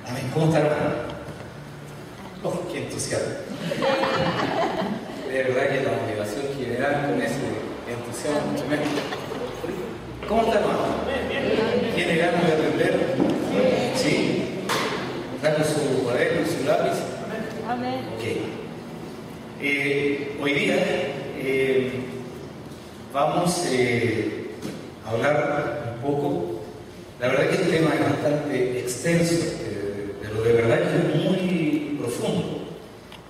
Amén. ¿Cómo están, hermano? Oh, qué entusiasmo. De verdad que la motivación que me dan con ese entusiasmo tremendo. ¿Cómo está, hermano? ¿Tiene ganas de aprender? Sí. ¿Está con su cuaderno, su lápiz? Amén. Ok. Hoy día vamos a hablar un poco. La verdad que el tema es bastante extenso, pero de verdad que es muy profundo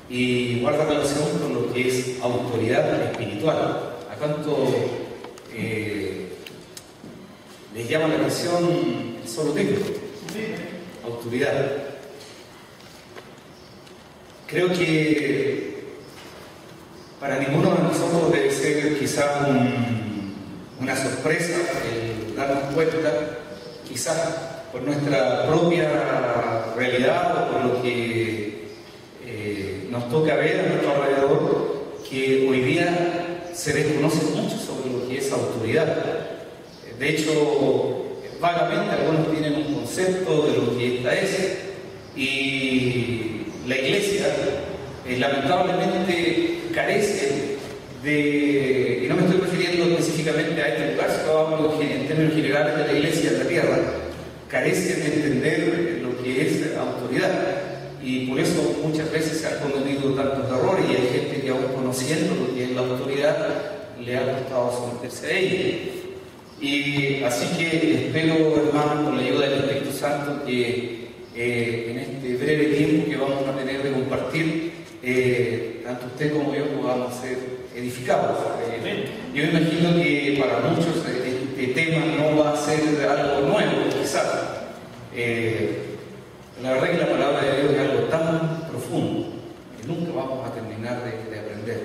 y guarda relación con lo que es autoridad espiritual. ¿A cuánto les llama la atención el solo título? Autoridad. Creo que para ninguno de nosotros debe ser quizás una sorpresa el darnos cuenta, quizás por nuestra propia realidad o por lo que nos toca ver a nuestro alrededor, que hoy día se desconoce mucho sobre lo que es autoridad. De hecho, vagamente algunos tienen un concepto de lo que esta es, y la Iglesia lamentablemente carece de, y no me estoy refiriendo específicamente a este lugar, sino hablo en términos generales de la Iglesia en la tierra, carece de entender lo que es autoridad, y por eso muchas veces se han cometido tantos errores, y hay gente que aún conociendo lo que es la autoridad le ha costado someterse a ella. Y así que espero, hermanos, con la ayuda del Espíritu Santo, que en este breve tiempo que vamos a tener de compartir, tanto usted como yo podamos ser edificados. Yo imagino que para muchos este tema no va a ser algo nuevo, quizás. La verdad es que la palabra de Dios es algo tan profundo que nunca vamos a terminar de aprender.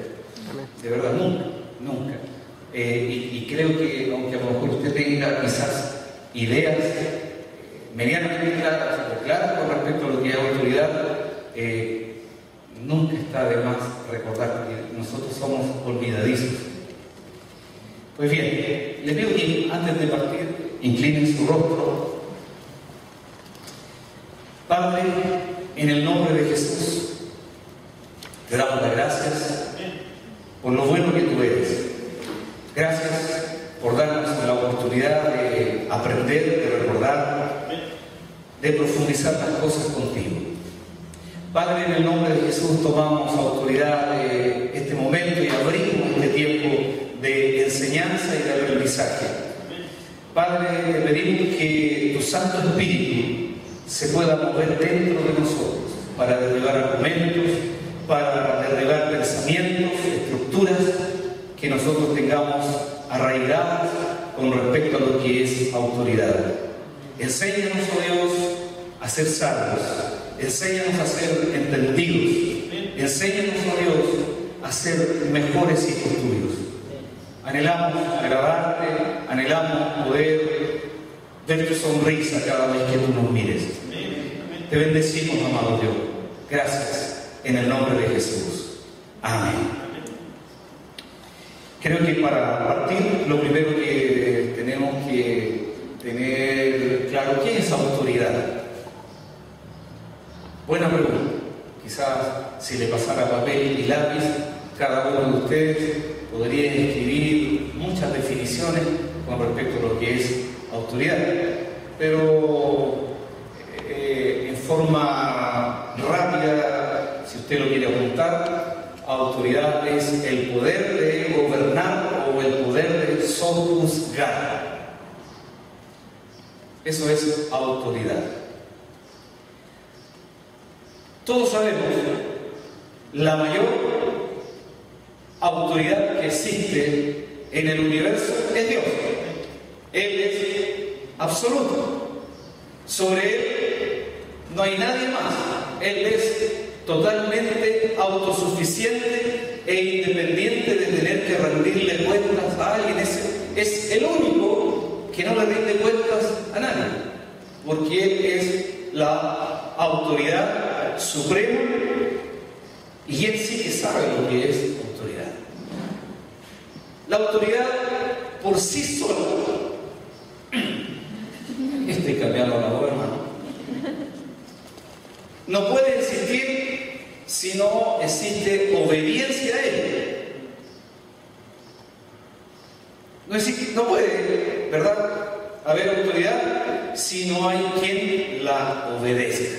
De verdad, nunca. Y creo que, aunque a lo mejor usted tenga quizás ideas medianamente claras con respecto a lo que es autoridad, nunca está de más recordar que nosotros somos olvidadizos. Pues bien, les pido que antes de partir inclinen su rostro. Padre, en el nombre de Jesús, te damos las gracias por lo bueno que tú eres. Gracias por darnos la oportunidad de aprender, de recordar, de profundizar las cosas contigo. Padre, en el nombre de Jesús tomamos autoridad de este momento y abrimos este tiempo de enseñanza y de aprendizaje. Padre, te pedimos que tu Santo Espíritu se pueda mover dentro de nosotros para derribar argumentos, para derribar pensamientos, estructuras que nosotros tengamos arraigadas con respecto a lo que es autoridad. Enséñanos, oh Dios, a ser sabios. Enséñanos a ser entendidos. Enséñanos, oh Dios, a ser mejores hijos tuyos. Anhelamos agradarte, anhelamos poder ver tu sonrisa cada vez que tú nos mires. Te bendecimos, amado Dios. Gracias, en el nombre de Jesús. Amén. Creo que para partir, lo primero que tenemos que tener claro, ¿qué es autoridad? Buena pregunta. Quizás si le pasara papel y lápiz, cada uno de ustedes podría escribir muchas definiciones con respecto a lo que es autoridad. Pero en forma rápida, si usted lo quiere apuntar, autoridad es el poder de gobernar o el poder de sojuzgar. Eso es autoridad. Todos sabemos, la mayor autoridad que existe en el universo es Dios. Él es absoluto. Sobre Él no hay nadie más. Él es totalmente autosuficiente e independiente de tener que rendirle cuentas a alguien. Es el único que no le rinde cuentas a nadie, porque Él es la autoridad suprema y Él sí que sabe lo que es autoridad. La autoridad por sí sola. Estoy cambiando la voz, hermano. no puede existir si no existe obediencia a Él. No puede, ¿verdad?, haber autoridad si no hay quien la obedezca.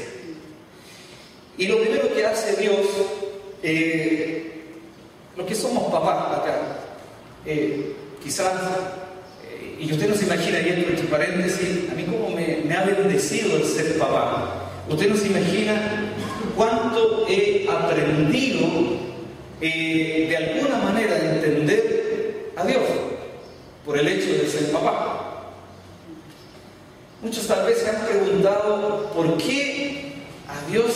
Y lo primero que hace Dios, los que somos papás acá, quizás, y usted no se imagina, y esto entre paréntesis, a mí como me ha bendecido el ser papá. Usted no se imagina cuánto he aprendido de alguna manera de entender a Dios por el hecho de ser papá. Muchos tal vez se han preguntado por qué a Dios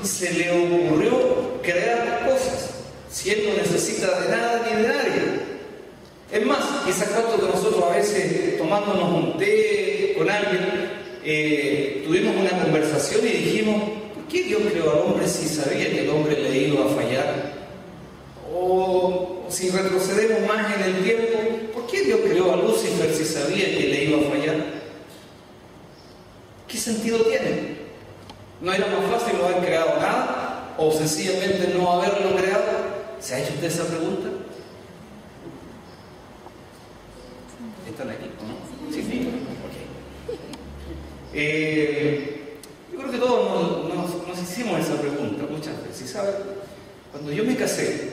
se le ocurrió crear las cosas si Él no necesita de nada ni de nadie. Es más, quizás cuántos de nosotros a veces tomándonos un té con alguien, tuvimos una conversación y dijimos, ¿por qué Dios creó al hombre si sabía que el hombre le iba a fallar? O si retrocedemos más en el tiempo, ¿por qué Dios creó a Lucifer si sabía que le iba a fallar? ¿Qué sentido tiene? ¿No era más fácil no haber creado nada? ¿O sencillamente no haberlo creado? ¿Se ha hecho usted esa pregunta? ¿Están aquí? ¿No? Sí, sí. Okay. Yo creo que todos nos hicimos esa pregunta muchas veces. ¿Sabe? Cuando yo me casé,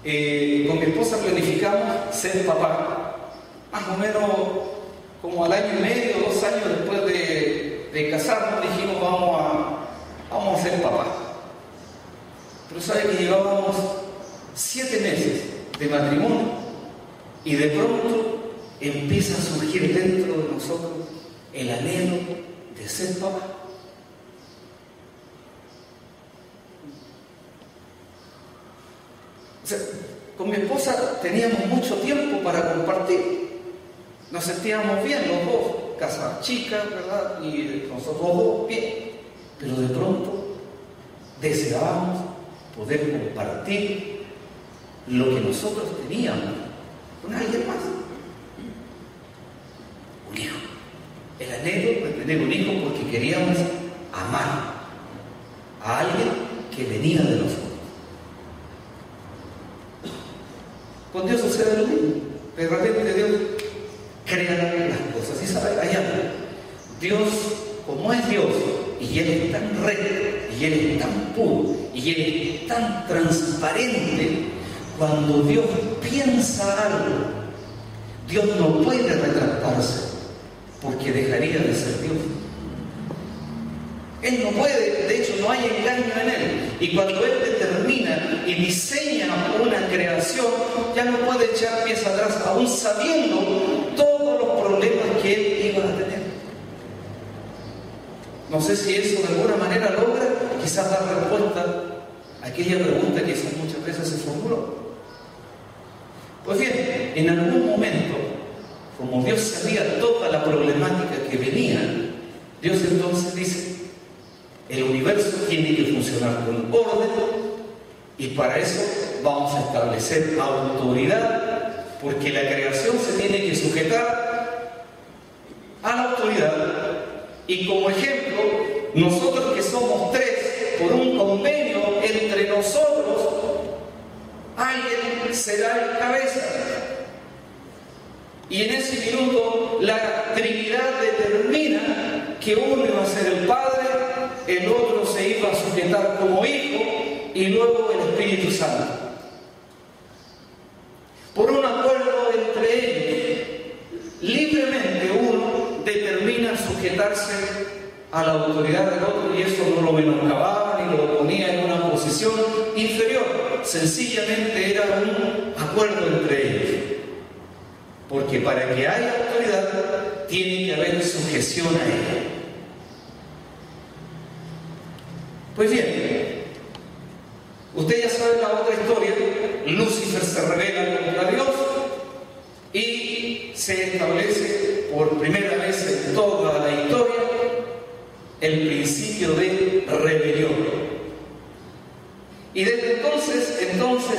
con mi esposa planificamos ser papá. Más o menos como al año y medio, 2 años después de casarnos, dijimos vamos a ser papá. Pero sabe que llevábamos 7 meses de matrimonio y de pronto empieza a surgir dentro de nosotros el anhelo de ser papá. O sea, con mi esposa teníamos mucho tiempo para compartir. Nos sentíamos bien los dos, casa chica, ¿verdad? Y nosotros dos bien. Pero de pronto deseábamos poder compartir lo que nosotros teníamos con alguien más. Un hijo. El anhelo de tener un hijo porque queríamos amar a alguien que venía de nosotros. Con Dios sucede lo mismo. De repente Dios crea las cosas. Y sabe, hay algo. Dios, como es Dios, y Él es tan recto, y Él es tan puro, y Él es tan transparente, cuando Dios piensa algo, Dios no puede retractarse, porque dejaría de ser Dios. Él no puede, de hecho no hay engaño en Él. Y cuando Él determina y diseña una creación, ya no puede echar pies atrás, aún sabiendo todos los problemas que Él iba a tener. No sé si eso de alguna manera logra quizás dar respuesta a aquella pregunta que muchas veces se formuló. Pues bien, en algún momento, como Dios sabía toda la problemática que venía, Dios entonces dice, el universo tiene que funcionar con orden y para eso vamos a establecer autoridad, porque la creación se tiene que sujetar a la autoridad. Y como ejemplo, nosotros que somos 3, por un convenio entre nosotros, alguien será el cabeza. Y en ese minuto la Trinidad determina que uno iba a ser el Padre, el otro se iba a sujetar como Hijo y luego el Espíritu Santo. Por un acuerdo entre ellos, libremente uno determina sujetarse a la autoridad del otro y eso no lo menoscababa ni lo ponía en una posición inferior. Sencillamente era un acuerdo entre ellos. Porque para que haya autoridad tiene que haber sujeción a ella. Pues bien, usted ya sabe la otra historia. Lucifer se rebela contra Dios y se establece por primera vez en toda la historia el principio de rebelión. Y desde entonces,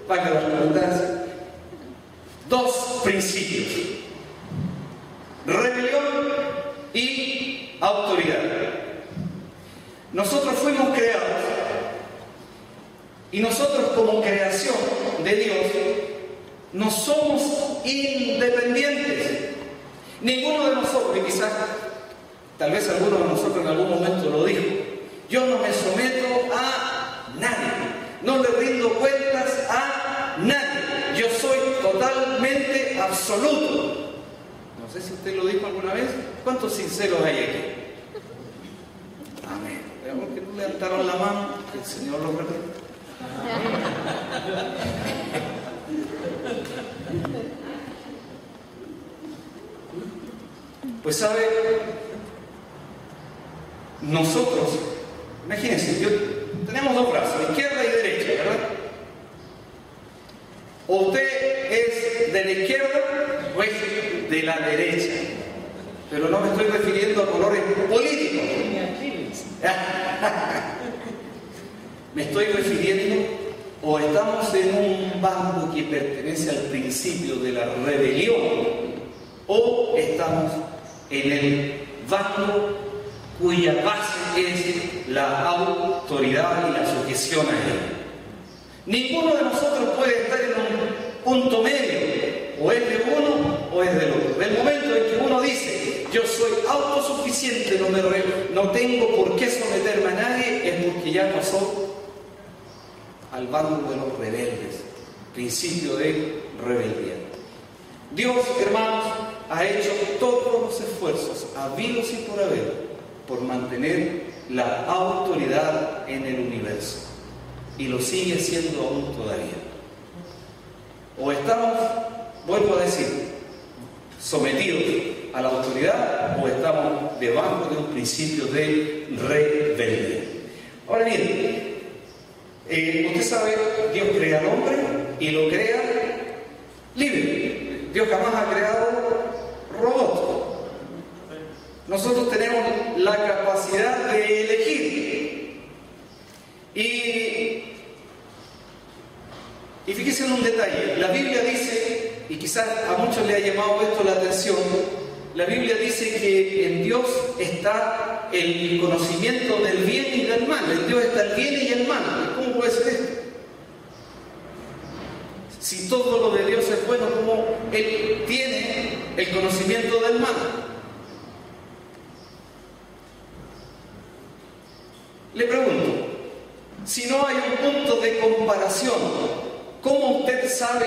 para la redundancia, 2 principios: rebelión y autoridad. Nosotros fuimos creados y nosotros como creación de Dios no somos independientes. Ninguno de nosotros, y quizás tal vez alguno de nosotros en algún momento lo dijo, yo no me someto a nadie, no le rindo cuentas a nadie, yo soy totalmente absoluto. No sé si usted lo dijo alguna vez. ¿Cuántos sinceros hay aquí? Amén. Veamos que no levantaron la mano, que el Señor los bendiga. Pues sabe, nosotros, imagínense, tenemos dos brazos, izquierda y derecha, ¿verdad? O usted es de la izquierda o es de la derecha. Pero no me estoy refiriendo a colores políticos. Me estoy refiriendo, o estamos en un bando que pertenece al principio de la rebelión, o estamos en el bando cuya base es la autoridad y la sujeción a él. Ninguno de nosotros puede estar en un punto medio, o es de uno o es del otro. Del momento en que uno dice, yo soy autosuficiente, no tengo por qué someterme a nadie, es porque ya pasó al bando de los rebeldes, principio de rebeldía. Dios, hermanos, ha hecho todos los esfuerzos, habidos y por haber, por mantener la autoridad en el universo. Y lo sigue haciendo aún todavía. O estamos, vuelvo a decir, sometidos a la autoridad, o estamos debajo de un principio de rebeldía. Ahora bien, usted sabe, Dios crea al hombre y lo crea libre. Dios jamás ha creado robots. Nosotros tenemos la capacidad de elegir. Y fíjense en un detalle. La Biblia dice, y quizás a muchos le ha llamado esto la atención, la Biblia dice que en Dios está el conocimiento del bien y del mal. En Dios está el bien y el mal. ¿Cómo puede ser esto? Si todo lo de Dios es bueno, ¿cómo Él tiene el conocimiento del mal? Le pregunto, si no hay un punto de comparación, ¿cómo usted sabe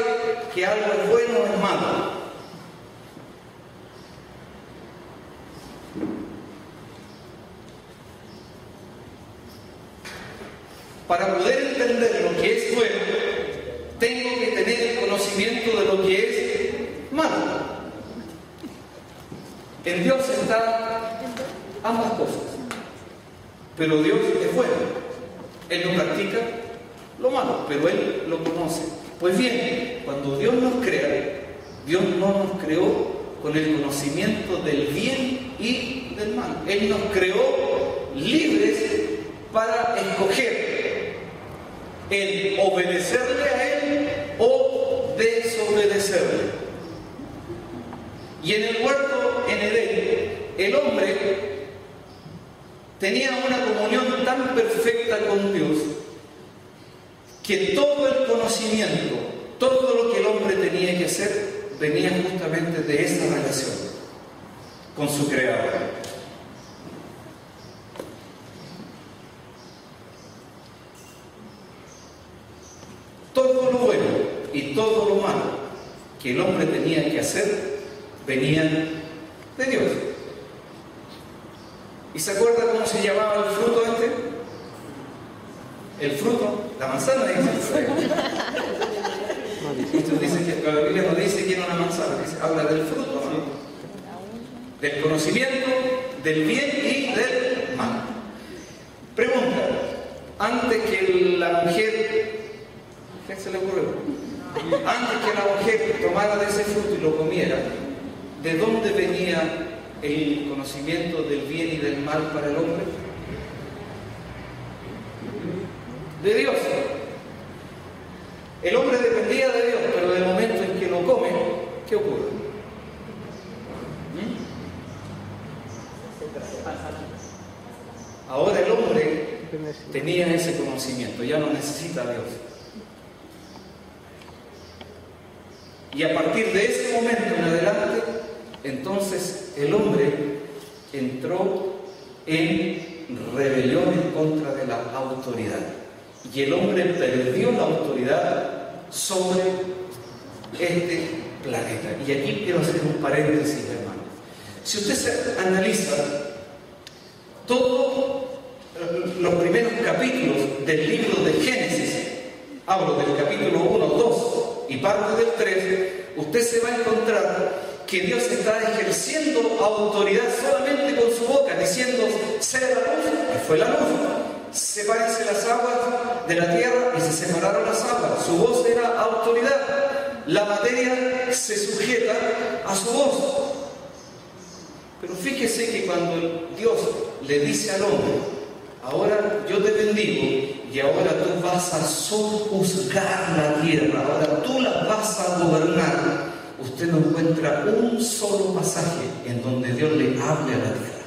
que algo es bueno o es malo? Para poder entender lo que es bueno, tengo que tener el conocimiento de lo que es malo. En Dios están ambas cosas. Pero Dios es bueno. Él no practica lo malo, pero Él lo conoce. Pues bien, cuando Dios nos crea, Dios no nos creó con el conocimiento del bien y del mal. Él nos creó libres para escoger el obedecerle a Él o desobedecerle. Y en el huerto, en Edén, el hombre tenía una comunión tan perfecta con Dios que todo el conocimiento, todo lo que el hombre tenía que hacer, venía justamente de esa relación con su Creador. Todo lo bueno y todo lo malo que el hombre tenía que hacer, venían de Dios. ¿Y se acuerda cómo se llamaba el fruto este? El fruto, la manzana, dice. Muchos dicen que la Biblia no dice que era una manzana, habla del fruto, ¿no? Del conocimiento, del bien y del mal. Pregunta, antes que la mujer, ¿qué se le ocurrió? Antes que la mujer tomara de ese fruto y lo comiera, ¿de dónde venía el conocimiento del bien y del mal para el hombre? De Dios. El hombre dependía de Dios, pero del momento en que lo come, ¿qué ocurre? ahora el hombre tenía ese conocimiento, ya no necesita a Dios. Y a partir de ese momento en adelante, entonces el hombre entró en rebelión en contra de la autoridad. Y el hombre perdió la autoridad sobre este planeta. Y aquí quiero hacer un paréntesis, hermanos. Si usted se analiza todos los primeros capítulos del libro de Génesis, hablo del capítulo 1, 2 y parte del 3, usted se va a encontrar que Dios está ejerciendo autoridad solamente con su boca, diciendo: sea la luz, y fue la luz. Sepárense las aguas de la tierra, y se separaron las aguas. Su voz era autoridad. La materia se sujeta a su voz. Pero fíjese que cuando Dios le dice al hombre: ahora yo te bendigo, y ahora tú vas a sojuzgar la tierra, ahora tú la vas a gobernar, usted no encuentra un solo pasaje en donde Dios le hable a la tierra,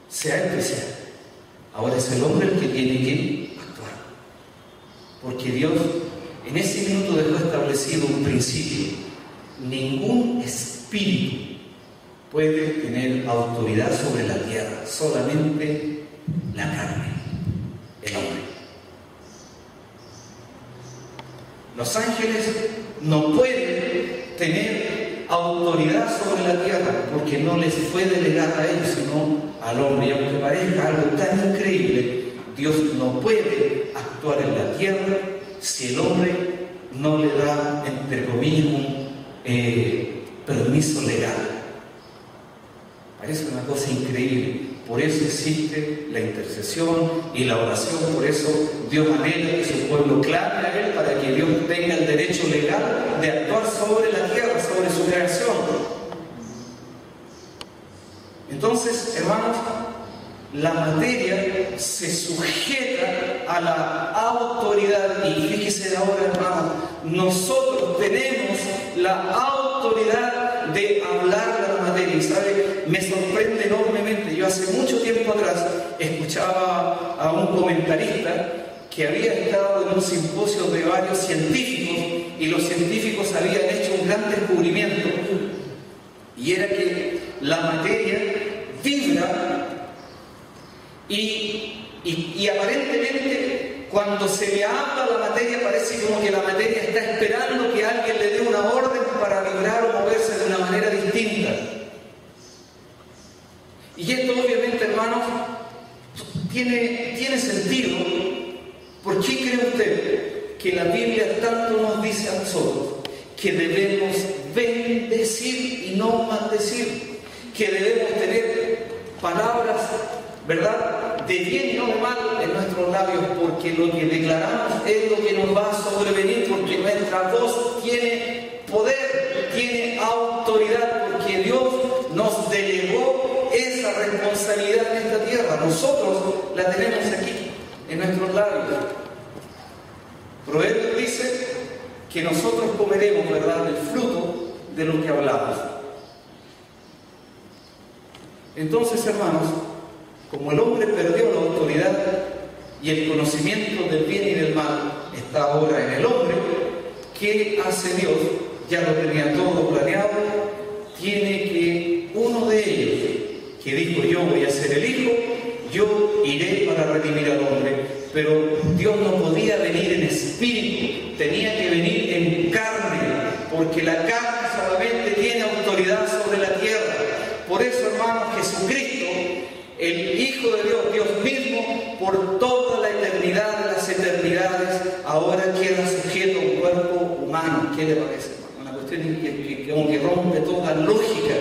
sea el que sea. Ahora es el hombre el que tiene que actuar, porque Dios en ese minuto dejó establecido un principio: ningún espíritu puede tener autoridad sobre la tierra, solamente la carne, el hombre. Los ángeles no pueden tener autoridad sobre la tierra porque no les fue delegada a ellos, sino al hombre. Y aunque parezca algo tan increíble, Dios no puede actuar en la tierra si el hombre no le da, entre comillas, un permiso legal. Parece una cosa increíble. Por eso existe la intercesión y la oración. Por eso Dios anhela que su pueblo clame a Él, para que Dios tenga el derecho legal de actuar sobre la tierra, sobre su creación. Entonces, hermanos, la materia se sujeta a la autoridad. Y fíjese ahora, hermanos, nosotros tenemos la autoridad de hablar de la materia. Y sabe, me sorprende enormemente. Yo hace mucho tiempo atrás escuchaba a un comentarista que había estado en un simposio de varios científicos, y los científicos habían hecho un gran descubrimiento, y era que la materia vibra y aparentemente cuando se le habla a la materia parece como que la materia está esperando que alguien le dé una orden para vibrar o moverse de una manera distinta. Y esto obviamente, hermanos, tiene sentido. ¿Por qué cree usted que la Biblia tanto nos dice a nosotros que debemos bendecir y no maldecir? Que debemos tener palabras, ¿verdad?, de bien y no de mal en nuestros labios, porque lo que declaramos es lo que nos va a sobrevenir, porque nuestra voz tiene poder, tiene autoridad, porque Dios nos delegó esa responsabilidad en esta tierra. Nosotros la tenemos aquí, en nuestros labios. Proverbios dice que nosotros comeremos, ¿verdad?, el fruto de lo que hablamos. Entonces, hermanos, como el hombre perdió la autoridad y el conocimiento del bien y del mal está ahora en el hombre, ¿qué hace Dios? Ya lo tenía todo planeado. Tiene que uno de ellos, que dijo: yo voy a ser el Hijo, yo iré para redimir al hombre. Pero Dios no podía venir en espíritu, tenía que venir en carne, porque la carne solamente tiene autoridad sobre la tierra. Por eso, hermanos, Jesucristo, el Hijo de Dios, Dios mismo, por toda la eternidad de las eternidades, ahora queda sujeto a un cuerpo humano. ¿Qué le parece, hermano? Una cuestión que como que rompe toda lógica.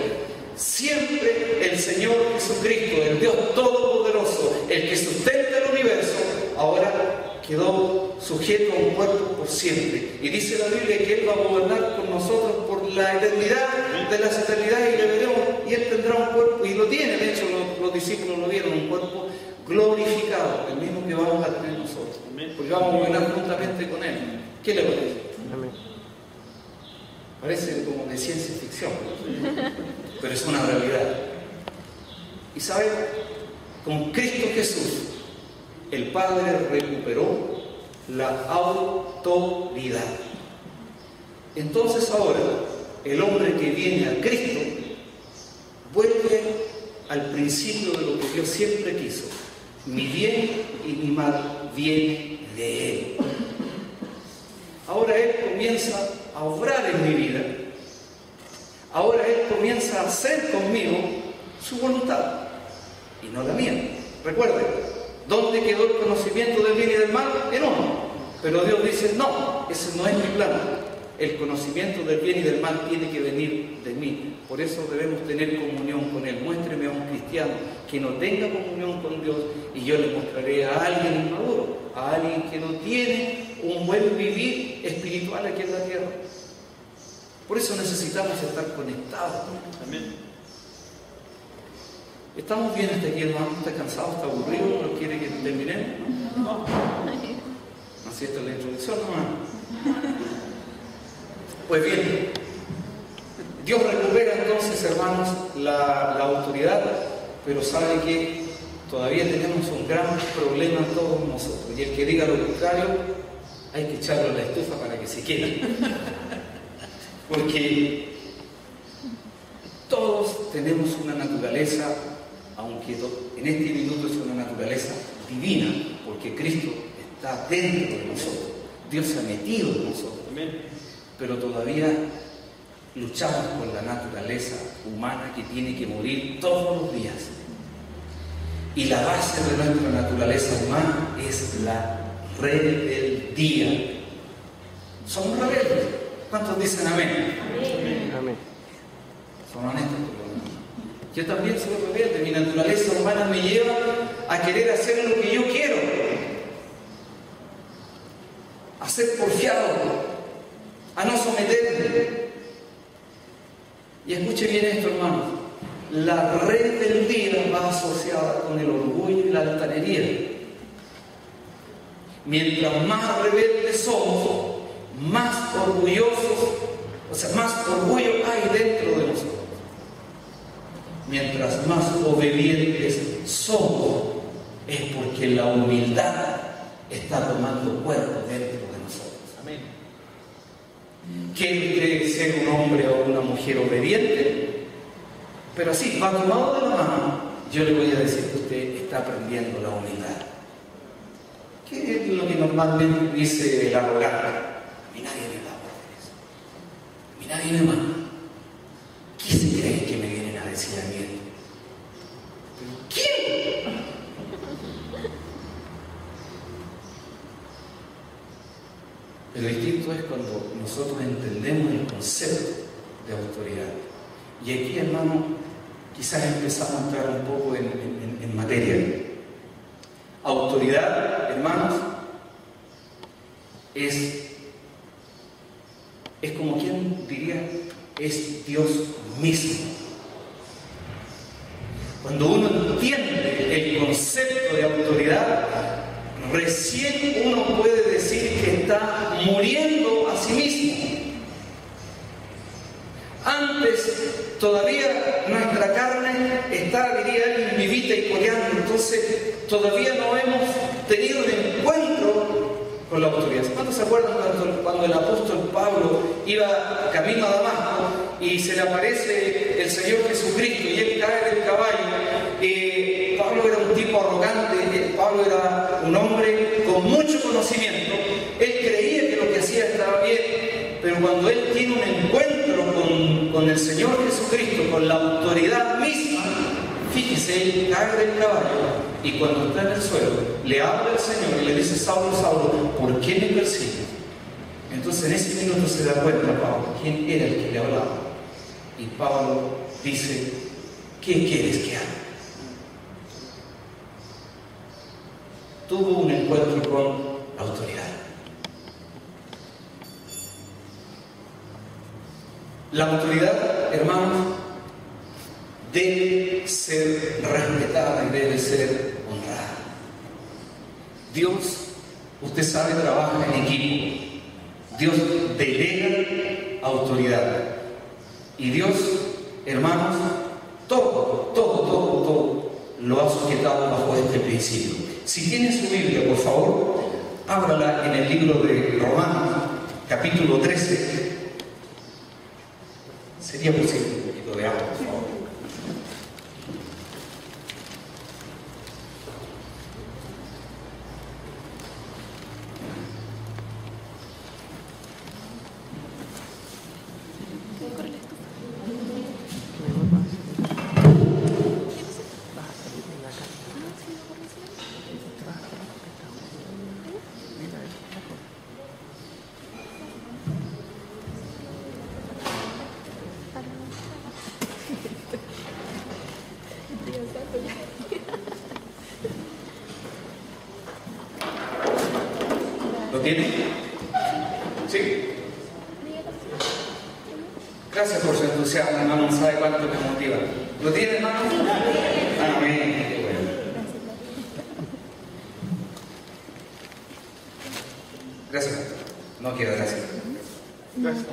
Siempre el Señor Jesucristo, el Dios Todopoderoso, el que sustenta el universo, ahora quedó sujeto a un cuerpo por siempre. Y dice la Biblia que Él va a gobernar con nosotros por la eternidad de las eternidades, y le veremos, y Él tendrá un cuerpo, y lo tiene, de hecho los discípulos lo vieron, un cuerpo glorificado, el mismo que vamos a tener nosotros, porque vamos a gobernar juntamente con Él. ¿Qué le parece? Amén. Parece como de ciencia ficción, pero es una realidad. Y sabe, con Cristo Jesús, el Padre recuperó la autoridad. Entonces ahora, el hombre que viene a Cristo vuelve al principio de lo que Dios siempre quiso. Mi bien y mi mal viene de Él. Ahora Él comienza a obrar en mi vida. Ahora Él comienza a hacer conmigo su voluntad y no la mía. Recuerden, ¿dónde quedó el conocimiento del bien y del mal? En uno. Pero Dios dice, no, ese no es mi plan. El conocimiento del bien y del mal tiene que venir de mí. Por eso debemos tener comunión con Él. Muéstreme a un cristiano que no tenga comunión con Dios y yo le mostraré a alguien inmaduro, a alguien que no tiene un buen vivir espiritual aquí en la tierra. Por eso necesitamos estar conectados. Amén. ¿Estamos bien hasta aquí, hermano? ¿Está cansado? ¿Está aburrido? ¿No quiere que terminemos? No. Así está la introducción, hermano. Pues bien, Dios recupera entonces, hermanos, la autoridad, pero sabe que todavía tenemos un gran problema todos nosotros. Y el que diga lo contrario, hay que echarlo a la estufa para que se quede. Porque todos tenemos una naturaleza, aunque en este minuto es una naturaleza divina, porque Cristo está dentro de nosotros. Dios se ha metido en nosotros. Amén. Pero todavía luchamos con la naturaleza humana que tiene que morir todos los días. Y la base de nuestra naturaleza humana es la rebeldía. Somos rebeldes. ¿Cuántos dicen amén? Amén. Son honestos. Yo también soy rebelde. Mi naturaleza humana me lleva a querer hacer lo que yo quiero. A ser porfiado. A no someterme. Y escuche bien esto, hermanos. La rebeldía va asociada con el orgullo y la altanería. Mientras más rebeldes somos, más orgullosos, más orgullo hay dentro de nosotros. Mientras más obedientes somos, es porque la humildad está tomando cuerpo dentro de nosotros. Amén. ¿Quién quiere ser un hombre o una mujer obediente? Pero así, va tomado de la mano, yo le voy a decir que usted está aprendiendo la humildad. ¿Qué es lo que normalmente dice el arrogante? A mí nadie me da órdenes. A mí nadie me manda. ¿Qué se cree que me vienen a decir a mí? ¿Quién? Pero distinto es cuando nosotros entendemos el concepto de autoridad. Y aquí, hermano, quizás empezamos a entrar un poco en materia. Autoridad, hermanos, es como quien diría, es Dios mismo. Cuando uno entiende el concepto de autoridad, recién uno puede decir que está muriendo a sí mismo. Antes, todavía nuestra carne está, diría alguien, vivita y coleando. Entonces, todavía no hemos tenido un encuentro con la autoridad. ¿Cuántos se acuerdan cuando el apóstol Pablo iba camino a Damasco y se le aparece el Señor Jesucristo y él cae del caballo? Pablo era un tipo arrogante, Pablo era un hombre con mucho conocimiento. Él creía que lo que hacía estaba bien, pero cuando él tiene un encuentro con el Señor Jesucristo, con la autoridad misma, fíjese, él cae del caballo y cuando está en el suelo, le habla al Señor y le dice: Saulo, Saulo, ¿por qué me persigues? Entonces en ese minuto se da cuenta Pablo quién era el que le hablaba. Y Pablo dice: ¿qué quieres que haga? Tuvo un encuentro con la autoridad. La autoridad, hermanos, debe ser respetada y debe ser honrada. Dios, usted sabe, trabaja en equipo. Dios delega autoridad. Y Dios, hermanos, todo lo ha sujetado bajo este principio. Si tiene su Biblia, por favor, ábrala en el libro de Romanos, capítulo 13. Sería posible un poquito de agua, por favor. ¿Lo tiene? ¿Sí? Gracias por su entusiasmo, hermano. No sabe cuánto me motiva. ¿Lo tiene, hermano? Amén. Qué bueno. Gracias. No quiero gracias. Gracias.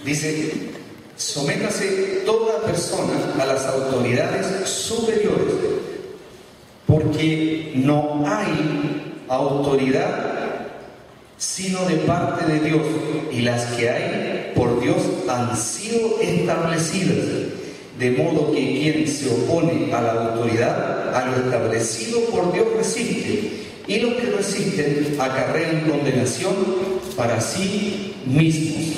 Dice: sométase toda persona a las autoridades superiores, porque no hay autoridad sino de parte de Dios, y las que hay por Dios han sido establecidas, de modo que quien se opone a la autoridad, a lo establecido por Dios resiste, y los que resisten acarrean condenación para sí mismos.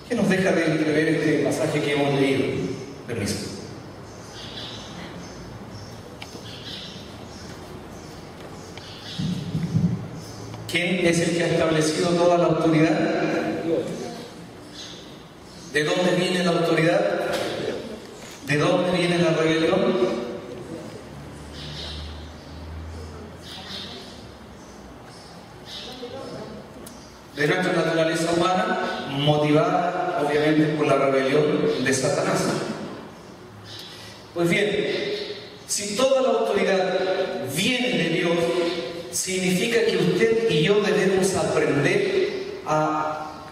¿Qué nos deja de entrever este pasaje que hemos leído? Permiso. ¿Quién es el que ha establecido toda la autoridad? Dios. ¿De dónde viene la autoridad? ¿De dónde viene la rebelión? De nuestra naturaleza humana, motivada obviamente por la rebelión de Satanás. Pues bien, si toda la autoridad viene de Dios, significa que usted y yo debemos aprender a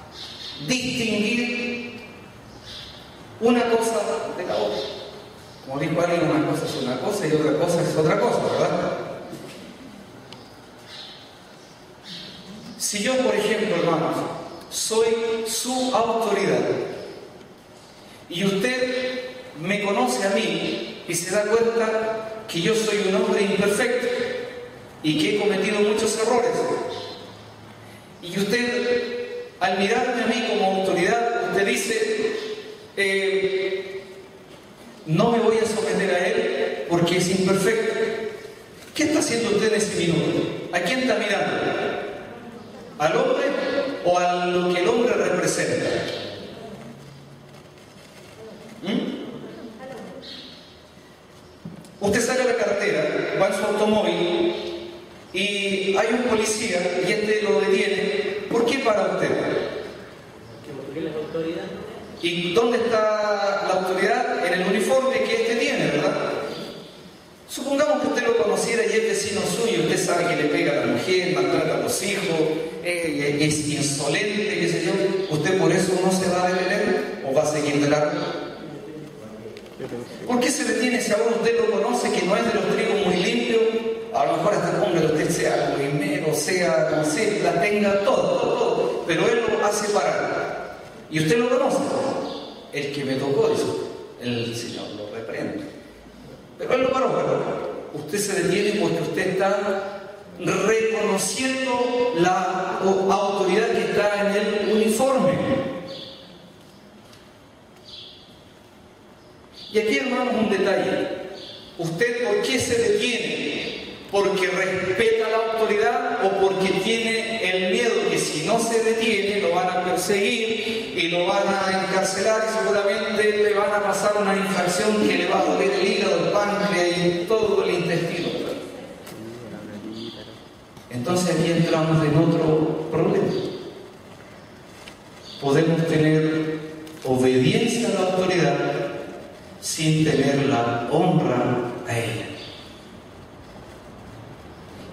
distinguir una cosa de la otra. Como dijo alguien, una cosa es una cosa y otra cosa es otra cosa, ¿verdad? Si yo, por ejemplo, hermanos, soy su autoridad y usted me conoce a mí y se da cuenta que yo soy un hombre imperfecto y que he cometido muchos errores, y usted, al mirarme a mí como autoridad, usted dice: no me voy a someter a él porque es imperfecto. ¿Qué está haciendo usted en ese minuto? ¿A quién está mirando? ¿Al hombre o a lo que el hombre representa? Usted saca la cartera, va en su automóvil y hay un policía y este lo detiene. ¿Por qué para usted? Porque él es autoridad. ¿Y dónde está la autoridad? En el uniforme que este tiene, ¿verdad? Supongamos que usted lo conociera y es vecino suyo, usted sabe que le pega a la mujer, maltrata a los hijos, es insolente, qué sé yo. ¿Usted por eso no se va a detener o va a seguir de largo? ¿Por qué se detiene si ahora usted lo conoce, que no es de los trigos muy limpios? A lo mejor hasta hombre usted sea coimero, sea, no sé, la tenga todo, pero él lo hace parar. Y usted lo conoce. El que me tocó, dice, el Señor lo reprende. Pero él lo paró, ¿verdad? Usted se detiene porque usted está reconociendo la autoridad que está en el uniforme. Y aquí, hermanos, un detalle. ¿Usted por qué se detiene? ¿Porque respeta la autoridad o porque tiene el miedo que si no se detiene lo van a perseguir y lo van a encarcelar y seguramente le van a pasar una infracción que le va a doler el hígado, el páncreas y todo el intestino? Entonces aquí entramos en otro problema. Podemos tener obediencia a la autoridad sin tener la honra a ella.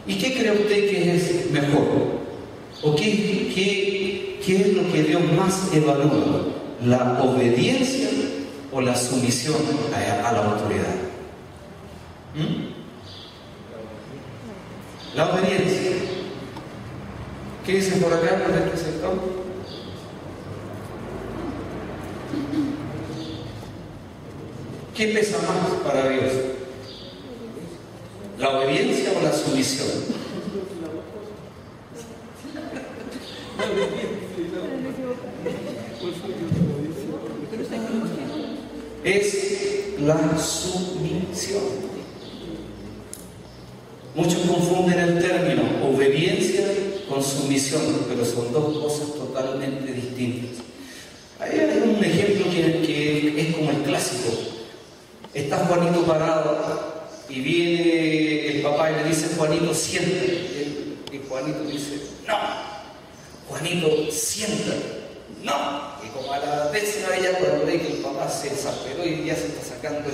¿Y qué cree usted que es mejor? ¿O qué es lo que Dios más evalúa? ¿La obediencia o la sumisión a la autoridad? La obediencia. ¿Qué dicen por acá, por este sector? ¿Qué pesa más para Dios? ¿La obediencia o la sumisión? Es la sumisión. Muchos confunden el término obediencia con sumisión, pero son dos cosas totalmente distintas. Hay un ejemplo que es como el clásico. Está Juanito parado y viene el papá y le dice: Juanito, siéntate. Y Juanito dice: no. Juanito, siéntate. No. Y como a la décima ella, cuando ve que el papá se desesperó y ya se está sacando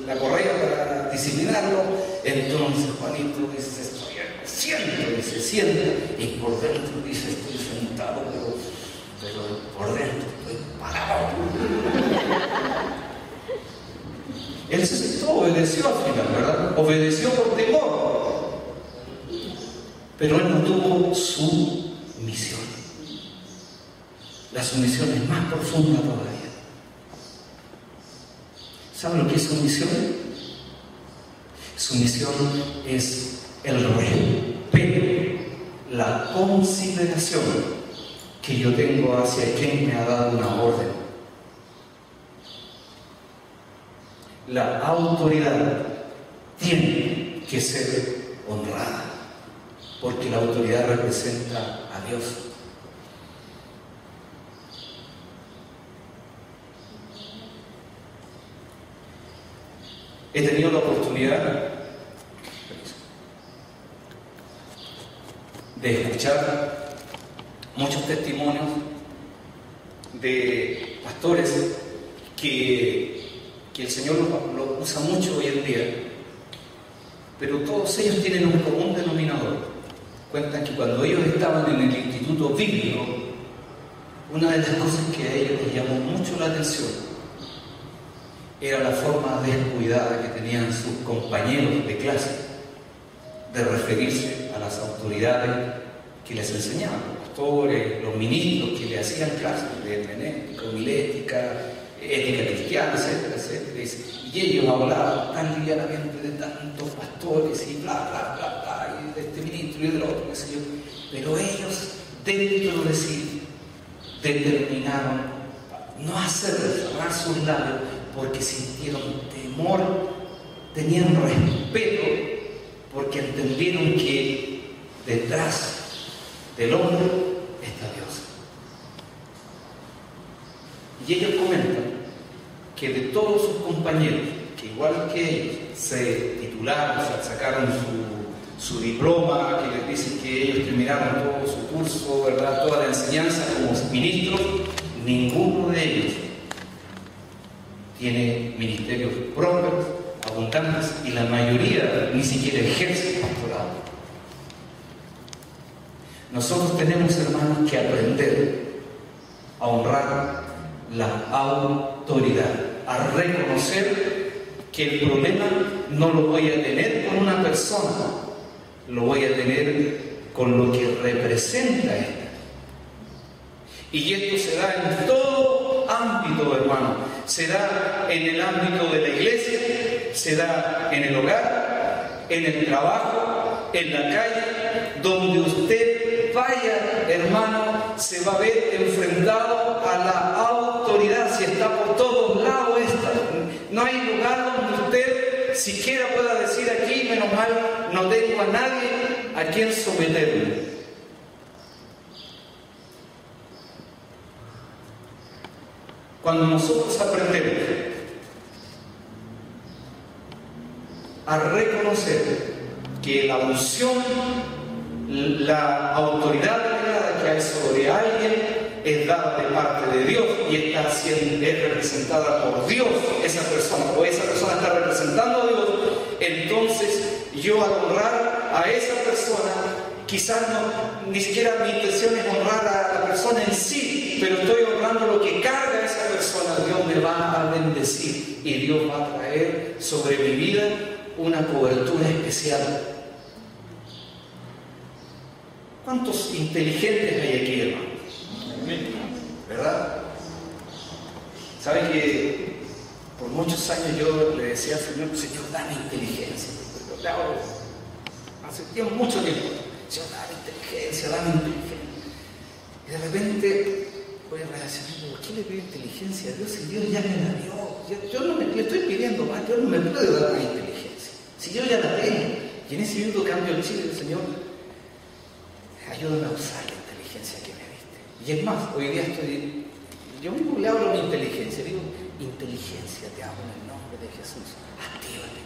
la correa para disciplinarlo, entonces Juanito dice: estoy siento, dice, sienta. Y por dentro dice: estoy sentado, pero por dentro estoy parado. Él se sentó, obedeció al final, ¿verdad? Obedeció por temor. Pero él no tuvo su misión. La sumisión es más profunda todavía. ¿Saben lo que es sumisión? Sumisión es el respeto, la consideración que yo tengo hacia quien me ha dado una orden. La autoridad tiene que ser honrada, porque la autoridad representa a Dios. He tenido la oportunidad de escuchar muchos testimonios de pastores que el Señor lo usa mucho hoy en día, pero todos ellos tienen un común denominador. Cuentan que cuando ellos estaban en el instituto bíblico, una de las cosas que a ellos les llamó mucho la atención era la forma descuidada que tenían sus compañeros de clase de referirse a las autoridades que les enseñaban, los pastores, los ministros que le hacían clases de hermenéutica, homilética, ética cristiana, etcétera, etcétera. Y ellos hablaban tan livianamente de tantos pastores y bla, bla, bla, bla, y de este ministro y del otro, qué sé yo. Pero ellos, dentro de sí, determinaron no hacer cerrar sus labios porque sintieron temor, tenían respeto, porque entendieron que detrás del hombre está Dios. Y ellos comentan que de todos sus compañeros, que igual que ellos se titularon, sacaron su diploma, que les dicen que ellos terminaron todo su curso, ¿verdad?, toda la enseñanza como ministros, ninguno de ellos tiene ministerios propios, abundantes, y la mayoría ni siquiera ejerce el pastorado. Nosotros tenemos, hermanos, que aprender a honrar la autoridad, a reconocer que el problema no lo voy a tener con una persona, lo voy a tener con lo que representa esta. Y esto se da en todo ámbito, hermano. Se da en el ámbito de la iglesia, se da en el hogar, en el trabajo, en la calle, donde usted vaya, hermano, se va a ver enfrentado a la autoridad. Si está por todos lados esta, no hay lugar donde usted siquiera pueda decir: aquí, menos mal, no tengo a nadie a quien someterme. Cuando nosotros aprendemos a reconocer que la unción, la autoridad delegada que hay sobre alguien es dada de parte de Dios y es representada por Dios, esa persona, o esa persona está representando a Dios, entonces yo al honrar a esa persona Quizás ni siquiera mi intención es honrar a la persona en sí, pero estoy honrando lo que carga esa persona. Dios me va a bendecir y Dios va a traer sobre mi vida una cobertura especial. ¿Cuántos inteligentes hay aquí, hermanos? ¿Verdad? ¿Sabe que por muchos años yo le decía al Señor, Señor, dame inteligencia? Hace mucho tiempo, Señor, dame inteligencia, dame inteligencia. Y de repente voy a reaccionar, ¿por qué le pido inteligencia a Dios si Dios ya me la dio? Yo no le estoy pidiendo más, Dios no me puede dar más inteligencia. Si yo ya la tengo, y en ese minuto cambio el chip del Señor, ayúdame a usar la inteligencia que me diste. Y es más, hoy día yo mismo le hablo mi inteligencia, digo, inteligencia, te hablo en el nombre de Jesús, actívate.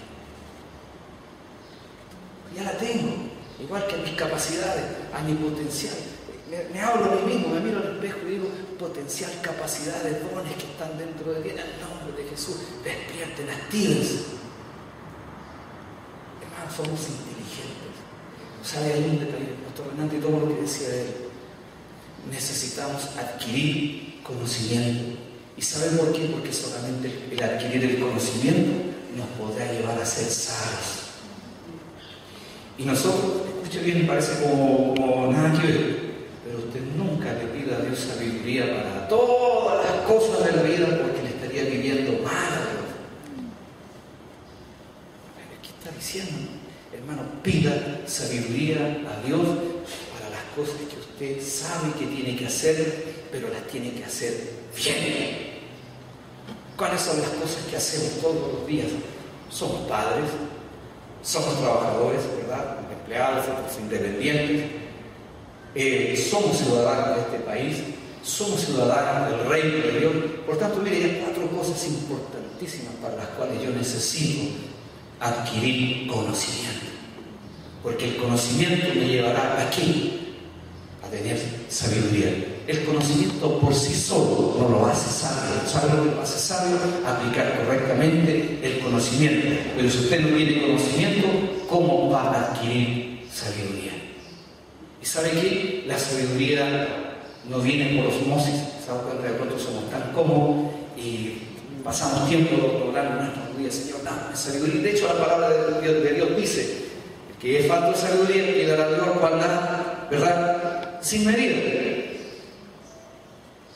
Ya la tengo, igual que a mis capacidades, a mi potencial. Me hablo a mí mismo, me miro al espejo y digo, potencial, capacidades, dones que están dentro de ti, en el nombre de Jesús, despierten, actívense. Hermanos, somos inteligentes. ¿Sabe? Hay un detalle, el pastor Renante y todo lo que decía de él. Necesitamos adquirir conocimiento. ¿Y saben por qué? Porque solamente el adquirir el conocimiento nos podrá llevar a ser sabios. Y nosotros, escuche bien, parece como nada que ver, pero usted nunca le pida a Dios sabiduría para todas las cosas de la vida porque le estaría viviendo mal a Dios. ¿Qué está diciendo? Hermano, pida sabiduría a Dios para las cosas que usted sabe que tiene que hacer, pero las tiene que hacer bien. ¿Cuáles son las cosas que hacemos todos los días? Somos padres, somos trabajadores, ¿verdad? Empleados, somos independientes, somos ciudadanos de este país, somos ciudadanos del reino de Dios. Por tanto, mire, hay 4 cosas importantísimas para las cuales yo necesito adquirir conocimiento. Porque el conocimiento me llevará aquí a tener sabiduría. El conocimiento por sí solo no lo hace sabio. ¿Sabe lo que lo hace sabio? Aplicar correctamente el conocimiento. Pero si usted no tiene conocimiento, ¿cómo va a adquirir sabiduría? ¿Y sabe qué? La sabiduría no viene por osmosis. ¿Se da cuenta? De pronto somos tan cómodos y pasamos tiempo logrando nuestros días. Señor, dame sabiduría. De hecho, la palabra de Dios dice que es falta de sabiduría y dará a Dios cual da, ¿verdad? Sin medida.